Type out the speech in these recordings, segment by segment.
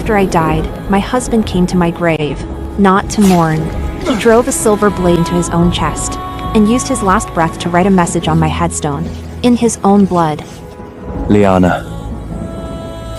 After I died, my husband came to my grave, not to mourn. He drove a silver blade into his own chest, and used his last breath to write a message on my headstone, in his own blood. Leanna,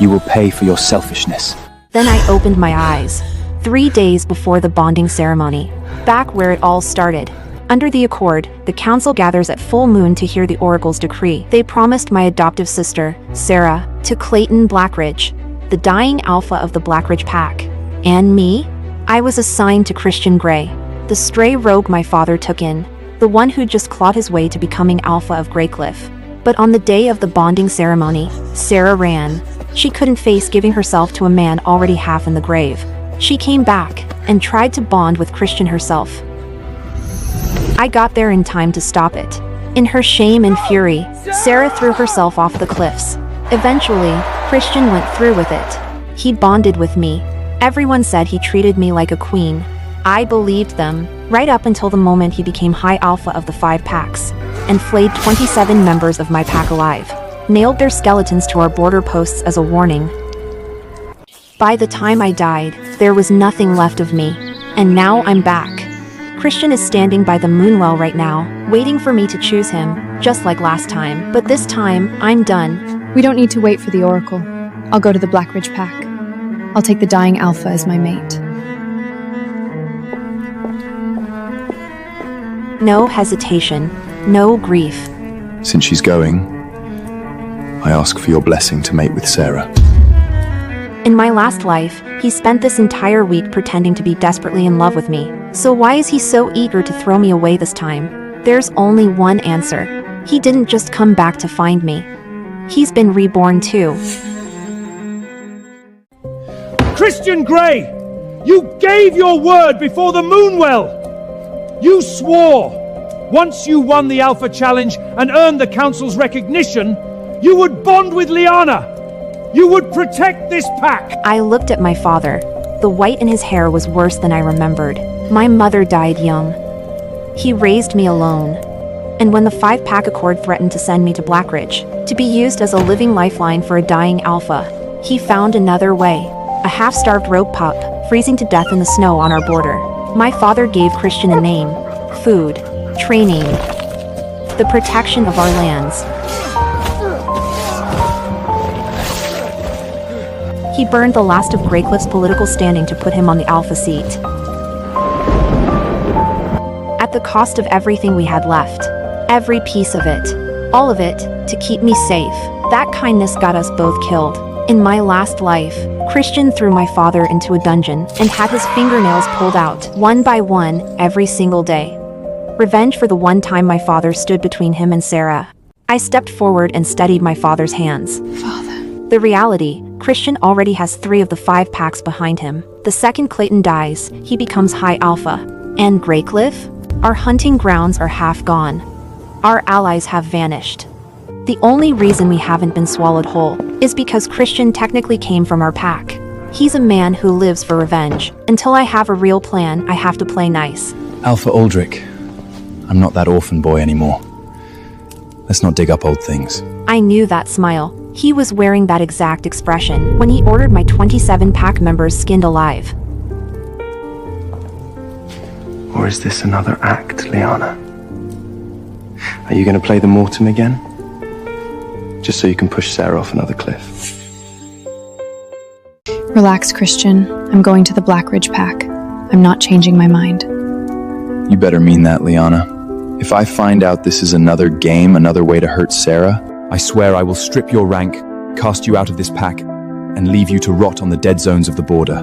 you will pay for your selfishness. Then I opened my eyes, 3 days before the bonding ceremony, back where it all started. Under the accord, the council gathers at full moon to hear the oracle's decree. They promised my adoptive sister, Sera, to Clayton Blackridge, the dying alpha of the Blackridge pack. And me? I was assigned to Christian Grey, the stray rogue my father took in, the one who just clawed his way to becoming alpha of Greycliff. But on the day of the bonding ceremony, Sera ran. She couldn't face giving herself to a man already half in the grave. She came back, and tried to bond with Christian herself. I got there in time to stop it. In her shame and fury, Sera threw herself off the cliffs. Eventually, Christian went through with it. He bonded with me. Everyone said he treated me like a queen. I believed them, right up until the moment he became high alpha of the 5 packs, and flayed 27 members of my pack alive, nailed their skeletons to our border posts as a warning. By the time I died, there was nothing left of me, and now I'm back. Christian is standing by the moonwell right now, waiting for me to choose him, just like last time. But this time, I'm done. We don't need to wait for the oracle. I'll go to the Blackridge pack. I'll take the dying alpha as my mate. No hesitation, no grief. Since she's going, I ask for your blessing to mate with Sera. In my last life, he spent this entire week pretending to be desperately in love with me. So why is he so eager to throw me away this time? There's only one answer. He didn't just come back to find me. He's been reborn too. Christian Grey! You gave your word before the Moonwell! You swore, once you won the Alpha Challenge and earned the Council's recognition, you would bond with Leanna! You would protect this pack! I looked at my father. The white in his hair was worse than I remembered. My mother died young. He raised me alone. And when the 5-pack accord threatened to send me to Blackridge, to be used as a living lifeline for a dying alpha, he found another way. A half-starved rogue pup, freezing to death in the snow on our border. My father gave Christian a name, food, training, the protection of our lands. He burned the last of Greycliff's political standing to put him on the alpha seat. At the cost of everything we had left. Every piece of it. All of it, to keep me safe. That kindness got us both killed. In my last life, Christian threw my father into a dungeon and had his fingernails pulled out, one by one, every single day. Revenge for the one time my father stood between him and Sera. I stepped forward and steadied my father's hands. Father. The reality, Christian already has 3 of the 5 packs behind him. The second Clayton dies, he becomes high alpha. And Greycliff? Our hunting grounds are half gone. Our allies have vanished. The only reason we haven't been swallowed whole is because Christian technically came from our pack. He's a man who lives for revenge. Until I have a real plan, I have to play nice. Alpha Aldrich, I'm not that orphan boy anymore. Let's not dig up old things. I knew that smile. He was wearing that exact expression when he ordered my 27 pack members skinned alive. Or is this another act, Leanna? Are you going to play the Mortem again? Just so you can push Sera off another cliff. Relax, Christian. I'm going to the Blackridge pack. I'm not changing my mind. You better mean that, Leanna. If I find out this is another game, another way to hurt Sera, I swear I will strip your rank, cast you out of this pack, and leave you to rot on the dead zones of the border.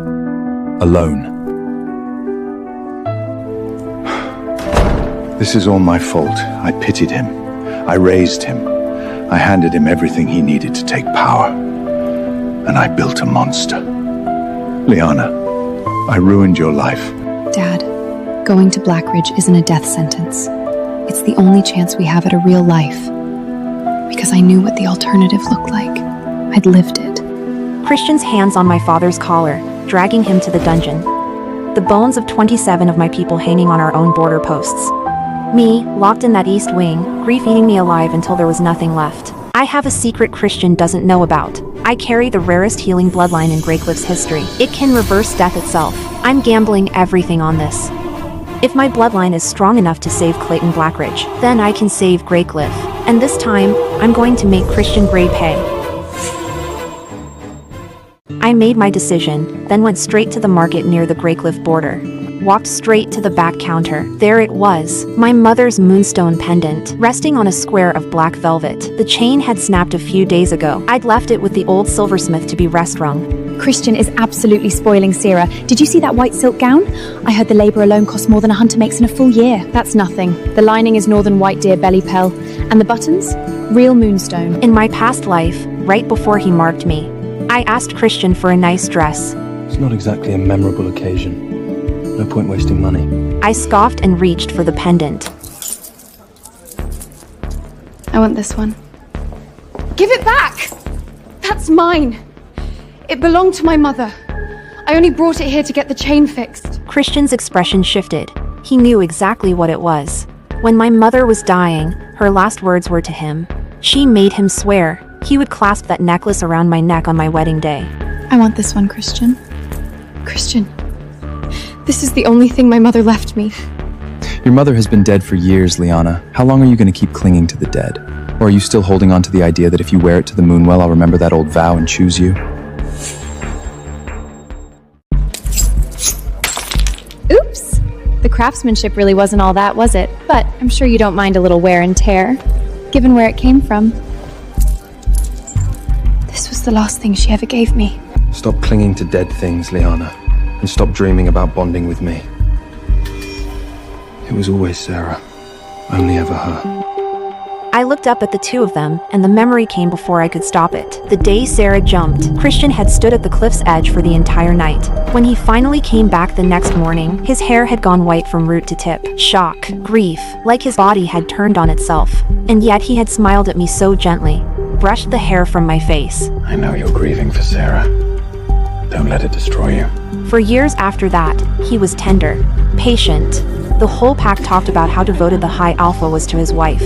Alone. This is all my fault. I pitied him. I raised him. I handed him everything he needed to take power. And I built a monster. Leanna, I ruined your life. Dad, going to Blackridge isn't a death sentence. It's the only chance we have at a real life. Because I knew what the alternative looked like. I'd lived it. Christian's hands on my father's collar, dragging him to the dungeon. The bones of 27 of my people hanging on our own border posts. Me, locked in that east wing, grief eating me alive until there was nothing left. I have a secret Christian doesn't know about. I carry the rarest healing bloodline in Greycliff's history. It can reverse death itself. I'm gambling everything on this. If my bloodline is strong enough to save Clayton Blackridge, then I can save Greycliff. And this time, I'm going to make Christian Grey pay. I made my decision, then went straight to the market near the Greycliff border. Walked straight to the back counter. There it was, my mother's moonstone pendant, resting on a square of black velvet. The chain had snapped a few days ago. I'd left it with the old silversmith to be rest-wrung. Christian is absolutely spoiling Sera. Did you see that white silk gown? I heard the labor alone costs more than a hunter makes in a full year. That's nothing. The lining is northern white deer belly pearl. And the buttons? Real moonstone. In my past life, right before he marked me, I asked Christian for a nice dress. It's not exactly a memorable occasion. No point wasting money. I scoffed and reached for the pendant. I want this one. Give it back! That's mine. It belonged to my mother. I only brought it here to get the chain fixed. Christian's expression shifted. He knew exactly what it was. When my mother was dying, her last words were to him. She made him swear he would clasp that necklace around my neck on my wedding day. I want this one, Christian. Christian, this is the only thing my mother left me. Your mother has been dead for years, Leanna. How long are you going to keep clinging to the dead? Or are you still holding on to the idea that if you wear it to the Moonwell, I'll remember that old vow and choose you? Oops! The craftsmanship really wasn't all that, was it? But I'm sure you don't mind a little wear and tear, given where it came from. This was the last thing she ever gave me. Stop clinging to dead things, Leanna, and stop dreaming about bonding with me. It was always Sera. Only ever her. I looked up at the two of them, and the memory came before I could stop it. The day Sera jumped, Christian had stood at the cliff's edge for the entire night. When he finally came back the next morning, his hair had gone white from root to tip. Shock, grief, like his body had turned on itself. And yet he had smiled at me so gently, brushed the hair from my face. I know you're grieving for Sera. Don't let it destroy you. For years after that, he was tender, patient. The whole pack talked about how devoted the High Alpha was to his wife.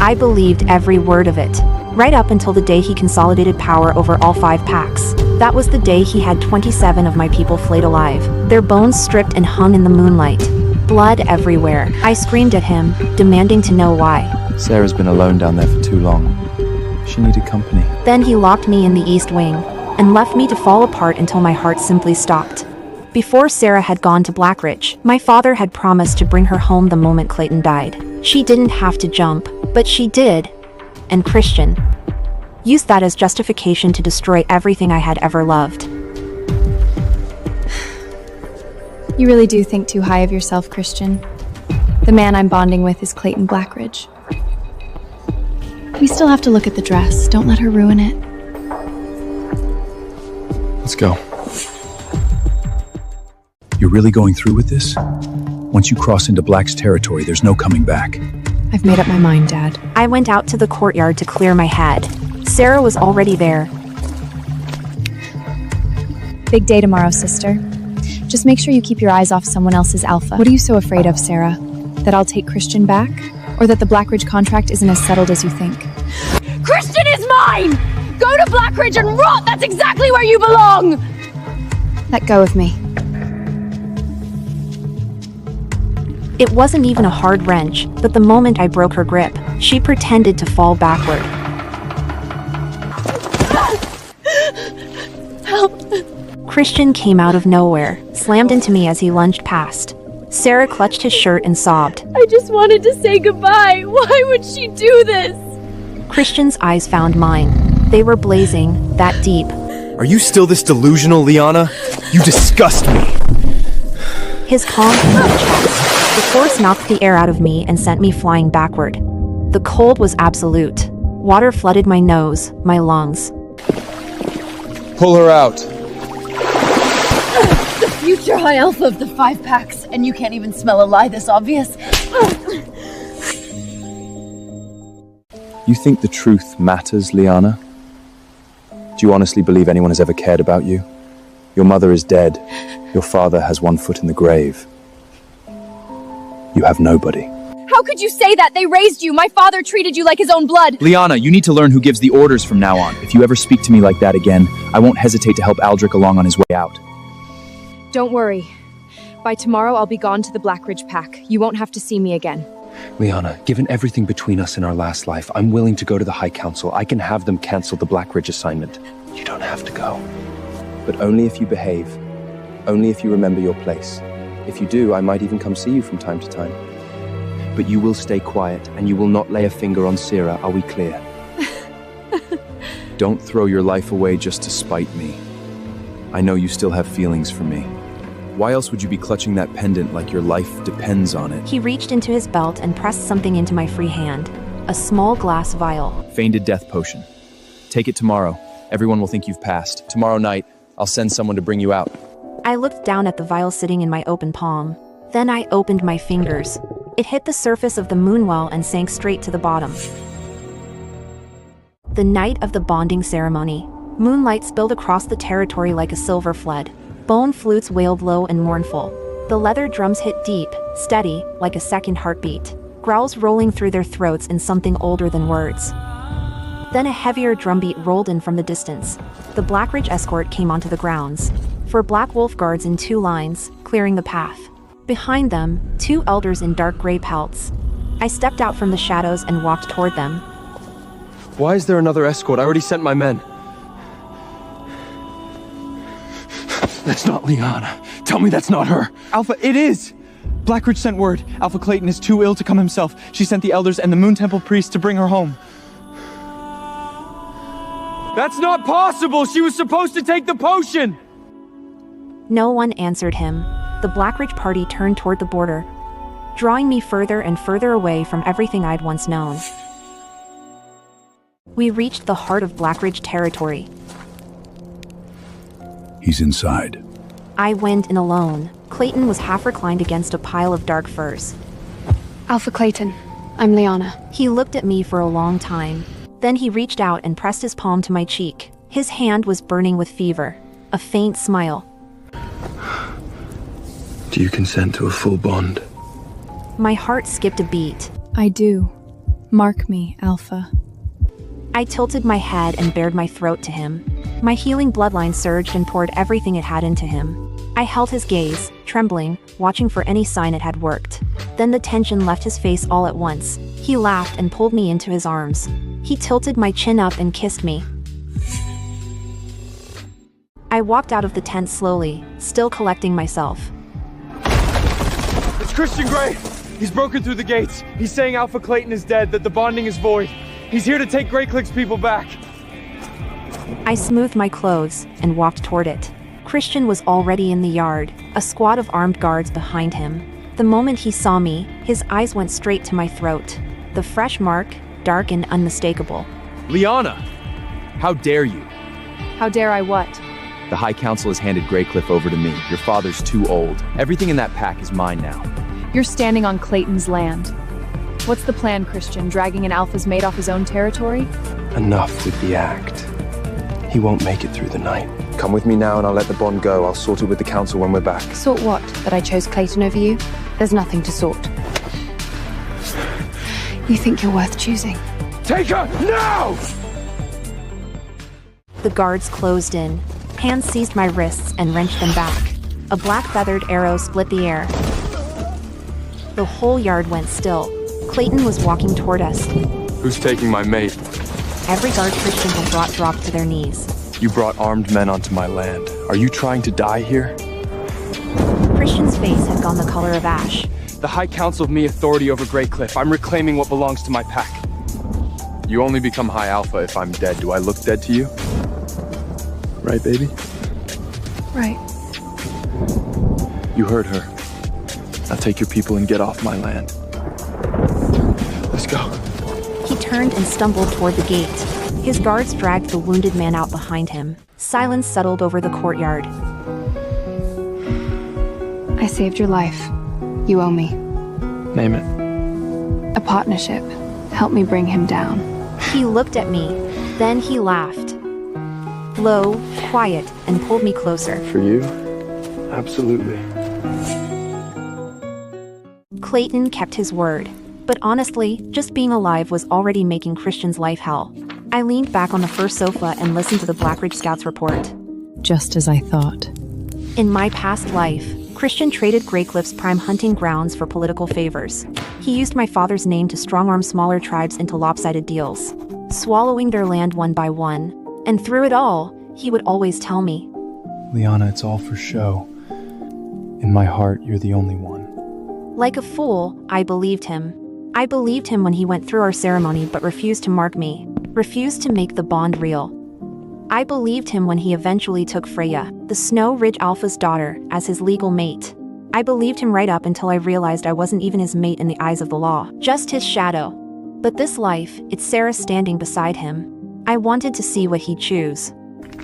I believed every word of it, right up until the day he consolidated power over all 5 packs. That was the day he had 27 of my people flayed alive, their bones stripped and hung in the moonlight. Blood everywhere. I screamed at him, demanding to know why. Sera's been alone down there for too long. She needed company. Then he locked me in the East Wing, and left me to fall apart until my heart simply stopped. Before Sera had gone to Blackridge, my father had promised to bring her home the moment Clayton died. She didn't have to jump, but she did. And Christian used that as justification to destroy everything I had ever loved. You really do think too high of yourself, Christian. The man I'm bonding with is Clayton Blackridge. We still have to look at the dress. Don't let her ruin it. Let's go. You're really going through with this? Once you cross into Black's territory, there's no coming back. I've made up my mind, Dad. I went out to the courtyard to clear my head. Sera was already there. Big day tomorrow, sister. Just make sure you keep your eyes off someone else's alpha. What are you so afraid of, Sera? That I'll take Christian back? Or that the Blackridge contract isn't as settled as you think? Christian is mine! Go to Blackridge and rot! That's exactly where you belong! Let go of me. It wasn't even a hard wrench, but the moment I broke her grip, she pretended to fall backward. Help! Christian came out of nowhere, slammed into me as he lunged past. Sera clutched his shirt and sobbed. I just wanted to say goodbye. Why would she do this? Christian's eyes found mine. They were blazing, that deep. Are you still this delusional, Leanna? You disgust me! His palm hit my chest. The force knocked the air out of me and sent me flying backward. The cold was absolute. Water flooded my nose, my lungs. Pull her out. The future high alpha of the 5 packs, and you can't even smell a lie this obvious. You think the truth matters, Leanna? Do you honestly believe anyone has ever cared about you? Your mother is dead. Your father has one foot in the grave. You have nobody. How How could you say that? They raised you. My father treated you like his own blood. Lianna, you need to learn who gives the orders from now on. If you ever speak to me like that again, I won't hesitate to help Aldrich along on his way out. Don't worry. By tomorrow, I'll be gone to the Blackridge Pack. You won't have to see me again. Lianna, given everything between us in our last life, I'm willing to go to the High Council. I can have them cancel the Blackridge assignment. You don't have to go. But only if you behave. Only if you remember your place. If you do, I might even come see you from time to time. But you will stay quiet, and you will not lay a finger on Sera, are we clear? Don't throw your life away just to spite me. I know you still have feelings for me. Why else would you be clutching that pendant like your life depends on it? He reached into his belt and pressed something into my free hand. A small glass vial. Feigned death potion. Take it tomorrow. Everyone will think you've passed. Tomorrow night, I'll send someone to bring you out. I looked down at the vial sitting in my open palm. Then I opened my fingers. It hit the surface of the moonwell and sank straight to the bottom. The night of the bonding ceremony. Moonlight spilled across the territory like a silver flood. Bone flutes wailed low and mournful. The leather drums hit deep, steady, like a second heartbeat. Growls rolling through their throats in something older than words. Then a heavier drumbeat rolled in from the distance. The Blackridge escort came onto the grounds. 4 Black Wolf guards in 2 lines, clearing the path. Behind them, 2 elders in dark gray pelts. I stepped out from the shadows and walked toward them. Why is there another escort? I already sent my men. That's not Lianna. Tell me that's not her. Alpha, it is! Blackridge sent word. Alpha Clayton is too ill to come himself. She sent the elders and the Moon Temple priest to bring her home. That's not possible! She was supposed to take the potion! No one answered him. The Blackridge party turned toward the border, drawing me further and further away from everything I'd once known. We reached the heart of Blackridge territory. He's inside. I went in alone. Clayton was half reclined against a pile of dark furs. Alpha Clayton, I'm Leanna. He looked at me for a long time. Then he reached out and pressed his palm to my cheek. His hand was burning with fever. A faint smile. Do you consent to a full bond? My heart skipped a beat. I do. Mark me, Alpha. I tilted my head and bared my throat to him. My healing bloodline surged and poured everything it had into him. I held his gaze, trembling, watching for any sign it had worked. Then the tension left his face all at once. He laughed and pulled me into his arms. He tilted my chin up and kissed me. I walked out of the tent slowly, still collecting myself. It's Christian Grey! He's broken through the gates. He's saying Alpha Clayton is dead, that the bonding is void. He's here to take Grey Click's people back. I smoothed my clothes and walked toward it. Christian was already in the yard, a squad of armed guards behind him. The moment he saw me, his eyes went straight to my throat. The fresh mark, dark and unmistakable. Lianna! How dare you? How dare I what? The High Council has handed Greycliff over to me. Your father's too old. Everything in that pack is mine now. You're standing on Clayton's land. What's the plan, Christian? Dragging an Alpha's mate off his own territory? Enough with the act. He won't make it through the night. Come with me now and I'll let the bond go. I'll sort it with the council when we're back. Sort what? That I chose Clayton over you? There's nothing to sort. You think you're worth choosing? Take her now! The guards closed in. Hands seized my wrists and wrenched them back. A black feathered arrow split the air. The whole yard went still. Clayton was walking toward us. Who's taking my mate? Every guard Christian had brought dropped to their knees. You brought armed men onto my land. Are you trying to die here? Christian's face had gone the color of ash. The High Council of me authority over Greycliff. I'm reclaiming what belongs to my pack. You only become High Alpha if I'm dead. Do I look dead to you? Right, baby? Right. You heard her. Now take your people and get off my land. Let's go. He turned and stumbled toward the gate. His guards dragged the wounded man out behind him. Silence settled over the courtyard. I saved your life. You owe me. Name it. A partnership. Help me bring him down. He looked at me. Then he laughed. Low, quiet, and pulled me closer. For you? Absolutely. Clayton kept his word. But honestly, just being alive was already making Christian's life hell. I leaned back on the first sofa and listened to the Blackridge Scouts report. Just as I thought. In my past life, Christian traded Greycliff's prime hunting grounds for political favors. He used my father's name to strong-arm smaller tribes into lopsided deals, swallowing their land one by one. And through it all, he would always tell me, Leanna, it's all for show. In my heart, you're the only one. Like a fool, I believed him. I believed him when he went through our ceremony but refused to mark me, refused to make the bond real. I believed him when he eventually took Freya, the Snow Ridge Alpha's daughter, as his legal mate. I believed him right up until I realized I wasn't even his mate in the eyes of the law, just his shadow. But this life, it's Sera standing beside him. I wanted to see what he'd choose.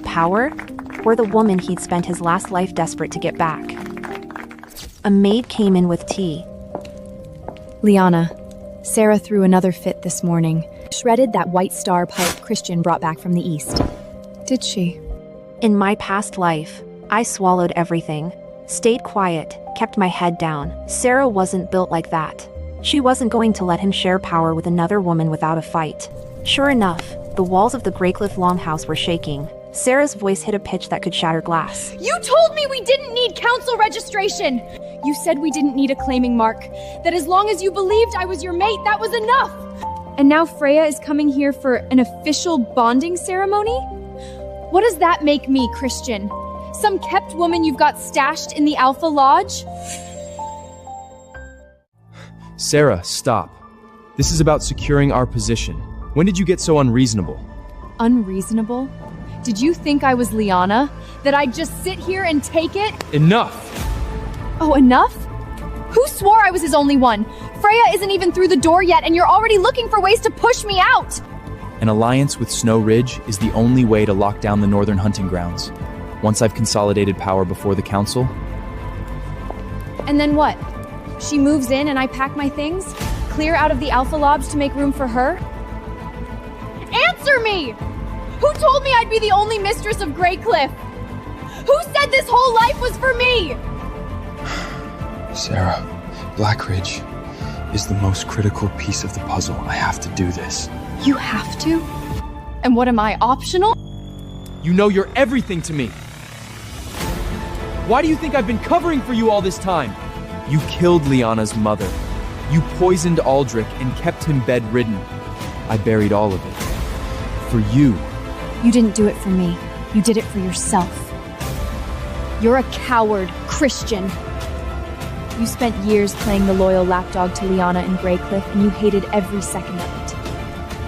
Power? Or the woman he'd spent his last life desperate to get back. A maid came in with tea. Leanna, Sera threw another fit this morning. Shredded that white star pipe Christian brought back from the east. Did she? In my past life, I swallowed everything, stayed quiet, kept my head down. Sera wasn't built like that. She wasn't going to let him share power with another woman without a fight. Sure enough, the walls of the Greycliff Longhouse were shaking. Sera's voice hit a pitch that could shatter glass. You told me we didn't need council registration! You said we didn't need a claiming mark. That as long as you believed I was your mate, that was enough! And now Freya is coming here for an official bonding ceremony? What does that make me, Christian? Some kept woman you've got stashed in the Alpha Lodge? Sera, stop. This is about securing our position. When did you get so unreasonable? Unreasonable? Did you think I was Leanna? That I'd just sit here and take it? Enough! Oh, enough? Who swore I was his only one? Freya isn't even through the door yet, and you're already looking for ways to push me out! An alliance with Snow Ridge is the only way to lock down the northern hunting grounds. Once I've consolidated power before the council... And then what? She moves in and I pack my things? Clear out of the Alpha Lodge to make room for her? Answer me! Who told me I'd be the only mistress of Greycliff? Who said this whole life was for me? Sera, Blackridge is the most critical piece of the puzzle. I have to do this. You have to? And what am I, optional? You know you're everything to me. Why do you think I've been covering for you all this time? You killed Leanna's mother. You poisoned Aldrich and kept him bedridden. I buried all of it. For you. You didn't do it for me. You did it for yourself. You're a coward, Christian. You spent years playing the loyal lapdog to Leanna in Greycliff, and you hated every second of it.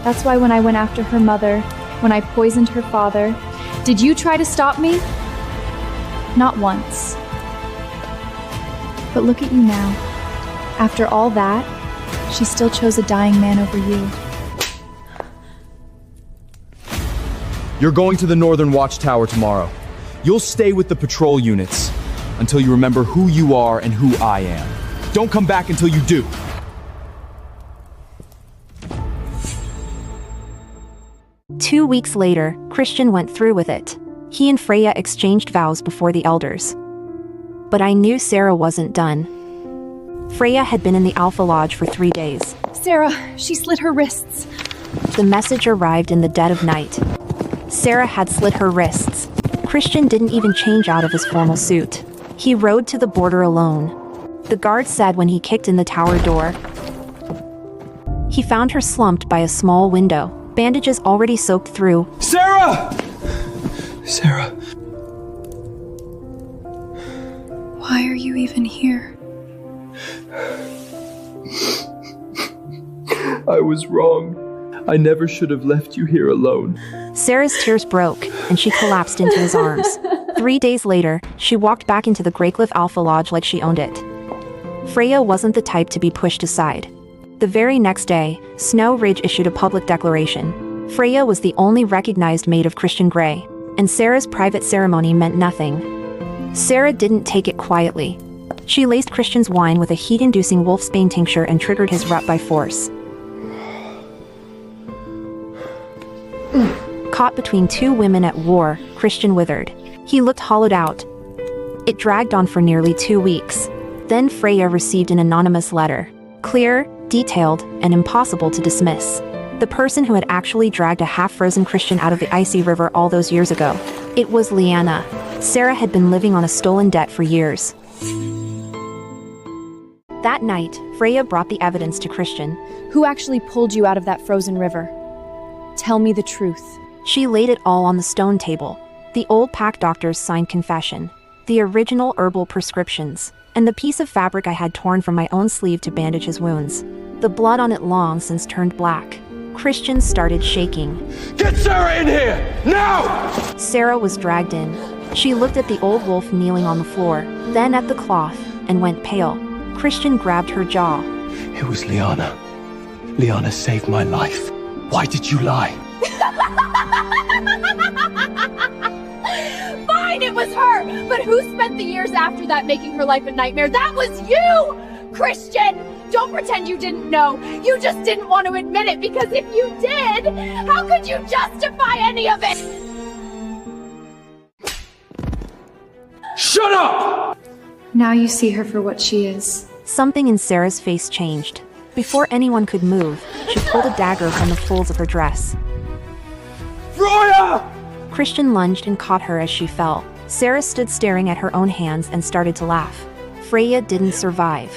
That's why when I went after her mother, when I poisoned her father, did you try to stop me? Not once. But look at you now. After all that, she still chose a dying man over you. You're going to the Northern Watchtower tomorrow. You'll stay with the patrol units until you remember who you are and who I am. Don't come back until you do. Two weeks later, Christian went through with it. He and Freya exchanged vows before the elders. But I knew Sera wasn't done. Freya had been in the Alpha Lodge for 3 days. Sera, she slit her wrists. The message arrived in the dead of night. Sera had slit her wrists. Christian didn't even change out of his formal suit. He rode to the border alone. The guard said when he kicked in the tower door. He found her slumped by a small window, bandages already soaked through. Sera! Sera. Why are you even here? I was wrong. I never should have left you here alone. Sera's tears broke, and she collapsed into his arms. 3 days later, she walked back into the Greycliff Alpha Lodge like she owned it. Freya wasn't the type to be pushed aside. The very next day, Snow Ridge issued a public declaration. Freya was the only recognized mate of Christian Grey, and Sera's private ceremony meant nothing. Sera didn't take it quietly. She laced Christian's wine with a heat-inducing wolfsbane tincture and triggered his rut by force. Caught between two women at war, Christian withered. He looked hollowed out. It dragged on for nearly 2 weeks. Then Freya received an anonymous letter. Clear, detailed, and impossible to dismiss. The person who had actually dragged a half-frozen Christian out of the icy river all those years ago. It was Leanna. Sera had been living on a stolen debt for years. That night, Freya brought the evidence to Christian. Who actually pulled you out of that frozen river? Tell me the truth. She laid it all on the stone table. The old pack doctor's signed confession, the original herbal prescriptions, and the piece of fabric I had torn from my own sleeve to bandage his wounds. The blood on it long since turned black. Christian started shaking. Get Sera in here! Now! Sera was dragged in. She looked at the old wolf kneeling on the floor, then at the cloth, and went pale. Christian grabbed her jaw. It was Leanna. Leanna saved my life. Why did you lie? Fine, it was her! But who spent the years after that making her life a nightmare? That was you! Christian! Don't pretend you didn't know. You just didn't want to admit it, because if you did, how could you justify any of it? Shut up! Now you see her for what she is. Something in Sera's face changed. Before anyone could move, she pulled a dagger from the folds of her dress. Freya! Christian lunged and caught her as she fell. Sera stood staring at her own hands and started to laugh. Freya didn't survive.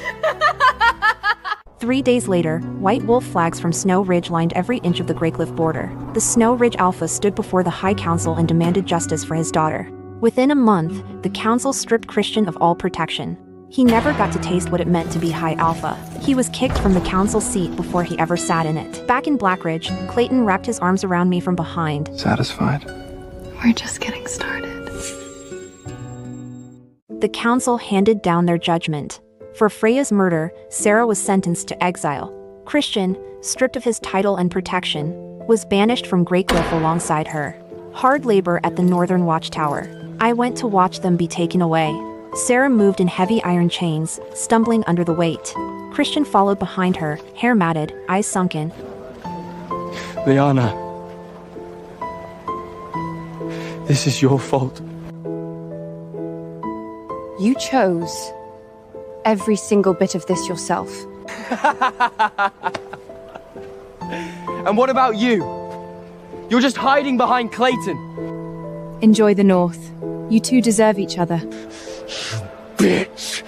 3 days later, white wolf flags from Snow Ridge lined every inch of the Greycliff border. The Snow Ridge Alpha stood before the High Council and demanded justice for his daughter. Within a month, the council stripped Christian of all protection. He never got to taste what it meant to be High Alpha. He was kicked from the council seat before he ever sat in it. Back in Blackridge, Clayton wrapped his arms around me from behind. Satisfied? We're just getting started. The council handed down their judgment. For Freya's murder, Sera was sentenced to exile. Christian, stripped of his title and protection, was banished from Greycliff alongside her. Hard labor at the Northern Watchtower. I went to watch them be taken away. Sera moved in heavy iron chains, stumbling under the weight. Christian followed behind her, hair matted, eyes sunken. Leanna. This is your fault. You chose every single bit of this yourself. And what about you? You're just hiding behind Clayton. Enjoy the North. You two deserve each other. Bitch!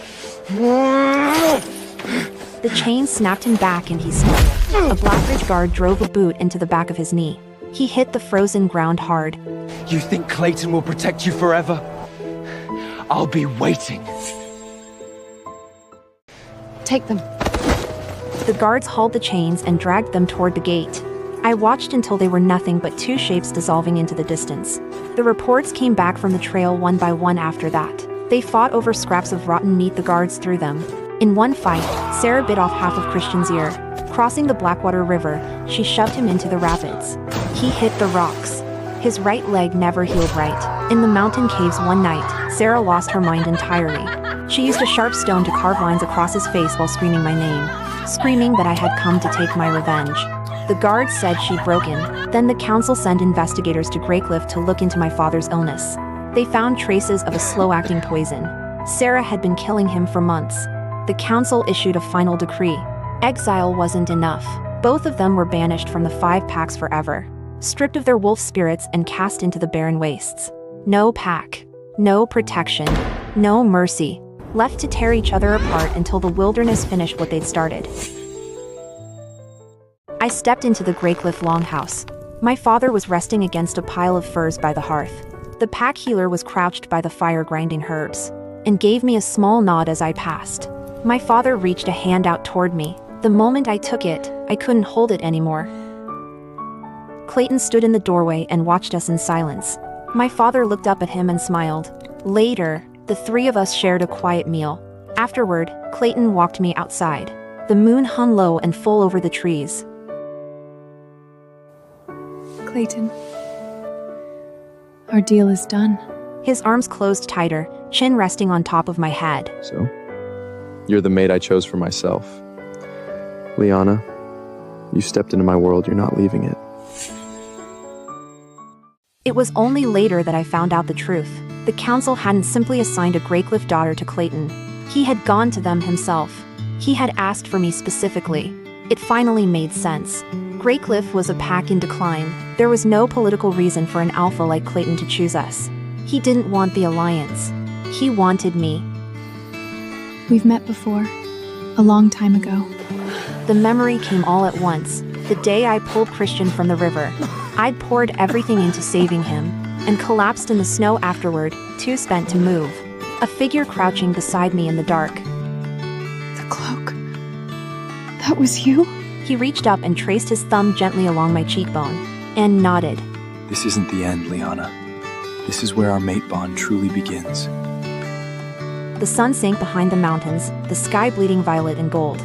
The chain snapped him back and he snapped. A Blackridge guard drove a boot into the back of his knee. He hit the frozen ground hard. You think Clayton will protect you forever? I'll be waiting. Take them. The guards hauled the chains and dragged them toward the gate. I watched until they were nothing but two shapes dissolving into the distance. The reports came back from the trail one by one after that. They fought over scraps of rotten meat the guards threw them. In one fight, Sera bit off half of Christian's ear. Crossing the Blackwater River, she shoved him into the rapids. He hit the rocks. His right leg never healed right. In the mountain caves one night, Sera lost her mind entirely. She used a sharp stone to carve lines across his face while screaming my name, screaming that I had come to take my revenge. The guards said she'd broken. Then the council sent investigators to Greycliff to look into my father's illness. They found traces of a slow-acting poison. Sera had been killing him for months. The council issued a final decree. Exile wasn't enough. Both of them were banished from the 5 packs forever, stripped of their wolf spirits and cast into the barren wastes. No pack, no protection, no mercy, left to tear each other apart until the wilderness finished what they'd started. I stepped into the Greycliff longhouse. My father was resting against a pile of furs by the hearth. The pack healer was crouched by the fire grinding herbs, and gave me a small nod as I passed. My father reached a hand out toward me. The moment I took it, I couldn't hold it anymore. Clayton stood in the doorway and watched us in silence. My father looked up at him and smiled. Later, the 3 of us shared a quiet meal. Afterward, Clayton walked me outside. The moon hung low and full over the trees. Clayton, our deal is done. His arms closed tighter, chin resting on top of my head. So, you're the mate I chose for myself. Leanna, you stepped into my world, you're not leaving it. It was only later that I found out the truth. The council hadn't simply assigned a Greycliff daughter to Clayton. He had gone to them himself. He had asked for me specifically. It finally made sense. Greycliff was a pack in decline. There was no political reason for an alpha like Clayton to choose us. He didn't want the alliance. He wanted me. We've met before. A long time ago. The memory came all at once. The day I pulled Christian from the river. I'd poured everything into saving him, and collapsed in the snow afterward, too spent to move. A figure crouching beside me in the dark. The cloak. That was you? He reached up and traced his thumb gently along my cheekbone, and nodded. This isn't the end, Leanna. This is where our mate bond truly begins. The sun sank behind the mountains, the sky bleeding violet and gold.